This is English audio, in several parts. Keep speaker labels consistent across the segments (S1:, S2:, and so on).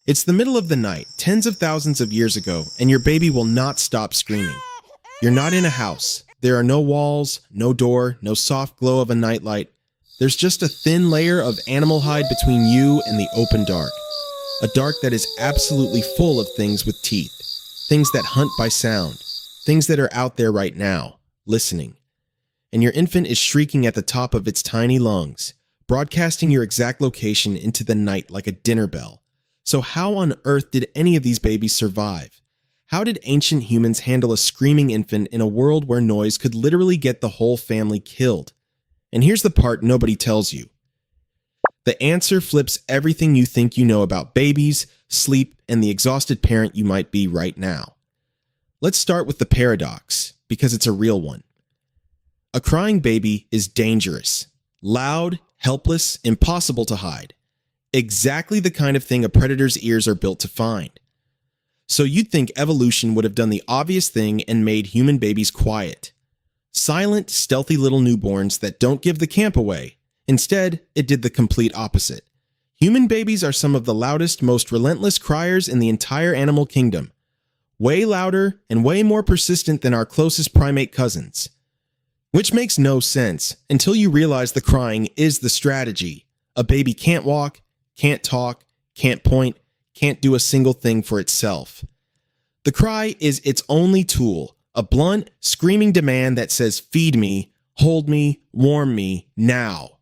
S1: It's the middle of the night, tens of thousands of years ago, and your baby will not stop screaming. You're not in a house. There are no walls, no door, no soft glow of a nightlight. There's just a thin layer of animal hide between you and the open dark. A dark that is absolutely full of things with teeth. Things that hunt by sound. Things that are out there right now, listening. And your infant is shrieking at the top of its tiny lungs, broadcasting your exact location into the night like a dinner bell. So how on earth did any of these babies survive? How did ancient humans handle a screaming infant in a world where noise could literally get the whole family killed? And here's the part nobody tells you. The answer flips everything you think you know about babies, sleep, and the exhausted parent you might be right now. Let's start with the paradox, because it's a real one. A crying baby is dangerous, loud, helpless, impossible to hide. Exactly the kind of thing a predator's ears are built to find. So you'd think evolution would have done the obvious thing and made human babies quiet. Silent, stealthy little newborns that don't give the camp away. Instead, it did the complete opposite. Human babies are some of the loudest, most relentless criers in the entire animal kingdom. Way louder and way more persistent than our closest primate cousins. Which makes no sense until you realize the crying is the strategy. A baby can't walk, can't talk, can't point, can't do a single thing for itself. The cry is its only tool, a blunt, screaming demand that says, "Feed me, hold me, warm me, now."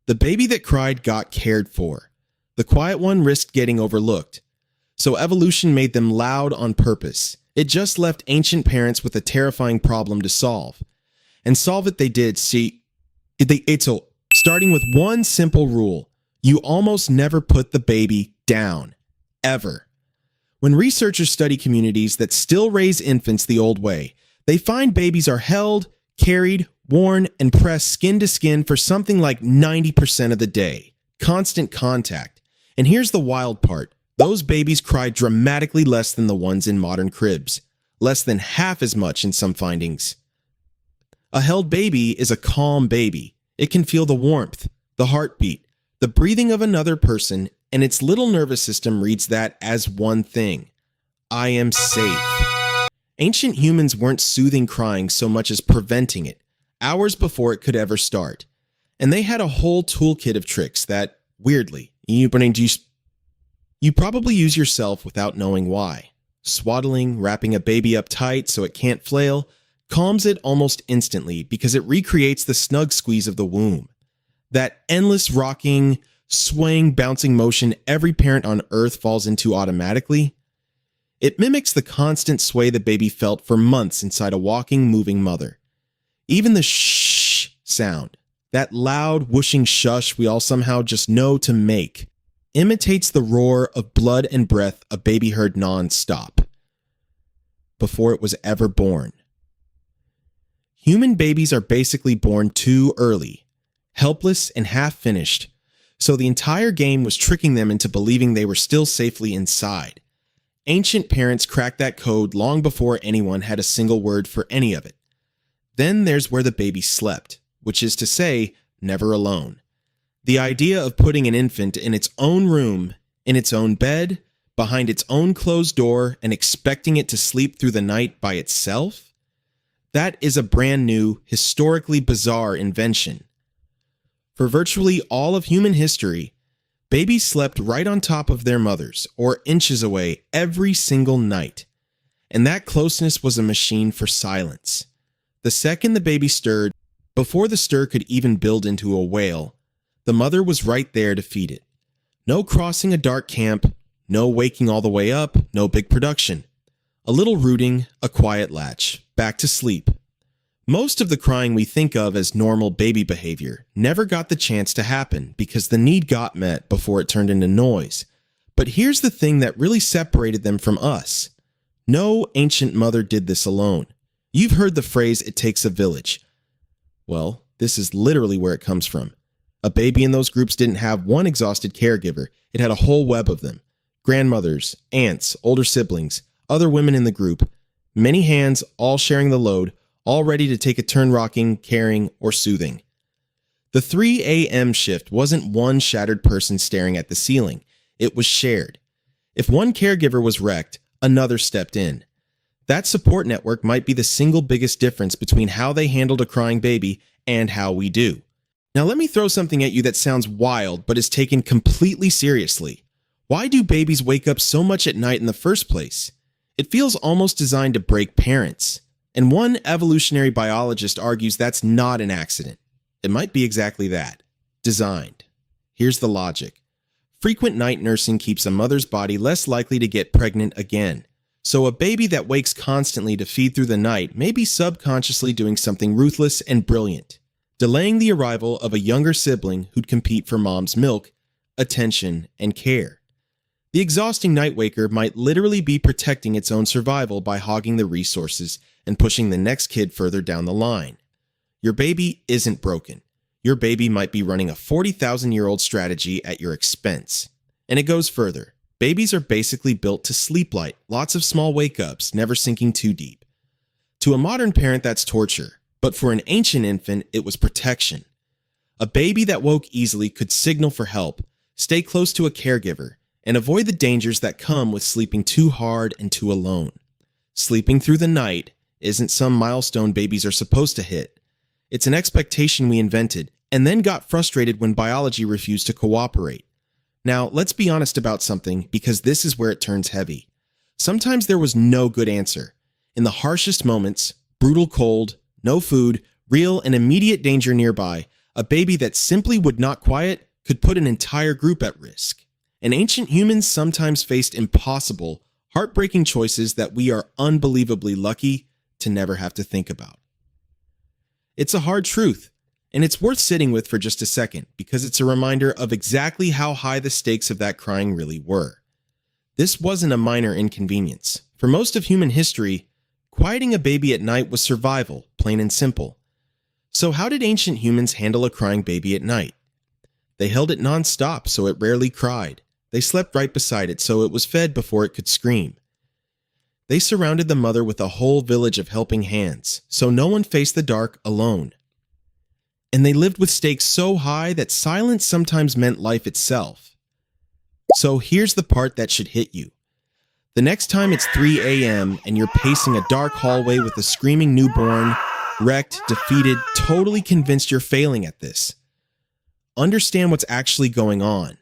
S1: The baby that cried got cared for. The quiet one risked getting overlooked. So evolution made them loud on purpose. It just left ancient parents with a terrifying problem to solve. And solve it they did, starting with one simple rule. You almost never put the baby down. Ever. When researchers study communities that still raise infants the old way, they find babies are held, carried, worn, and pressed skin to skin for something like 90% of the day. Constant contact. And here's the wild part. Those babies cry dramatically less than the ones in modern cribs. Less than half as much in some findings. A held baby is a calm baby. It can feel the warmth, the heartbeat, the breathing of another person, and its little nervous system reads that as one thing. I am safe. Ancient humans weren't soothing crying so much as preventing it, hours before it could ever start. And they had a whole toolkit of tricks that, weirdly, you probably use yourself without knowing why. Swaddling, wrapping a baby up tight so it can't flail, calms it almost instantly because it recreates the snug squeeze of the womb. That endless rocking, swaying, bouncing motion every parent on earth falls into automatically. It mimics the constant sway the baby felt for months inside a walking, moving mother. Even the shh sound, that loud, whooshing shush we all somehow just know to make, imitates the roar of blood and breath a baby heard non-stop before it was ever born. Human babies are basically born too early, helpless and half-finished, so the entire game was tricking them into believing they were still safely inside. Ancient parents cracked that code long before anyone had a single word for any of it. Then there's where the baby slept, which is to say, never alone. The idea of putting an infant in its own room, in its own bed, behind its own closed door, and expecting it to sleep through the night by itself? That is a brand new, historically bizarre invention. For virtually all of human history, babies slept right on top of their mothers, or inches away, every single night. And that closeness was a machine for silence. The second the baby stirred, before the stir could even build into a wail, the mother was right there to feed it. No crossing a dark camp, no waking all the way up, no big production. A little rooting, a quiet latch, back to sleep. Most of the crying we think of as normal baby behavior never got the chance to happen because the need got met before it turned into noise. But here's the thing that really separated them from us. No ancient mother did this alone. You've heard the phrase, "it takes a village." Well, this is literally where it comes from. A baby in those groups didn't have one exhausted caregiver. It had a whole web of them. Grandmothers, aunts, older siblings, other women in the group. Many hands, all sharing the load, all ready to take a turn rocking, caring, or soothing. The 3 a.m. shift wasn't one shattered person staring at the ceiling. It was shared. If one caregiver was wrecked, another stepped in. That support network might be the single biggest difference between how they handled a crying baby and how we do. Now let me throw something at you that sounds wild but is taken completely seriously. Why do babies wake up so much at night in the first place? It feels almost designed to break parents. And one evolutionary biologist argues that's not an accident. It might be exactly that. Designed. Here's the logic. Frequent night nursing keeps a mother's body less likely to get pregnant again. So a baby that wakes constantly to feed through the night may be subconsciously doing something ruthless and brilliant, delaying the arrival of a younger sibling who'd compete for mom's milk, attention, and care. The exhausting night waker might literally be protecting its own survival by hogging the resources and pushing the next kid further down the line. Your baby isn't broken. Your baby might be running a 40,000-year-old strategy at your expense. And it goes further. Babies are basically built to sleep light, lots of small wake-ups, never sinking too deep. To a modern parent, that's torture. But for an ancient infant, it was protection. A baby that woke easily could signal for help, stay close to a caregiver, and avoid the dangers that come with sleeping too hard and too alone. Sleeping through the night isn't some milestone babies are supposed to hit. It's an expectation we invented and then got frustrated when biology refused to cooperate. Now, let's be honest about something, because this is where it turns heavy. Sometimes there was no good answer. In the harshest moments, brutal cold, no food, real and immediate danger nearby, a baby that simply would not quiet could put an entire group at risk. And ancient humans sometimes faced impossible, heartbreaking choices that we are unbelievably lucky to never have to think about. It's a hard truth, and it's worth sitting with for just a second, because it's a reminder of exactly how high the stakes of that crying really were. This wasn't a minor inconvenience. For most of human history, quieting a baby at night was survival, plain and simple. So how did ancient humans handle a crying baby at night? They held it non-stop so it rarely cried. They slept right beside it so it was fed before it could scream. They surrounded the mother with a whole village of helping hands, so no one faced the dark alone. And they lived with stakes so high that silence sometimes meant life itself. So here's the part that should hit you. The next time it's 3 a.m. and you're pacing a dark hallway with a screaming newborn, wrecked, defeated, totally convinced you're failing at this, understand what's actually going on.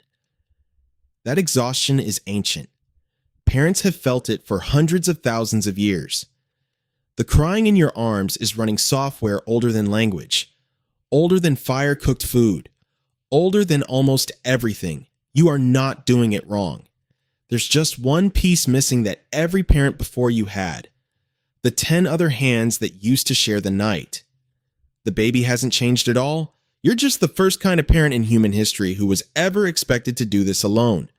S1: That exhaustion is ancient. Parents have felt it for hundreds of thousands of years. The crying in your arms is running software older than language, older than fire-cooked food, older than almost everything. You are not doing it wrong. There's just one piece missing that every parent before you had. The 10 other hands that used to share the night. The baby hasn't changed at all. You're just the first kind of parent in human history who was ever expected to do this alone.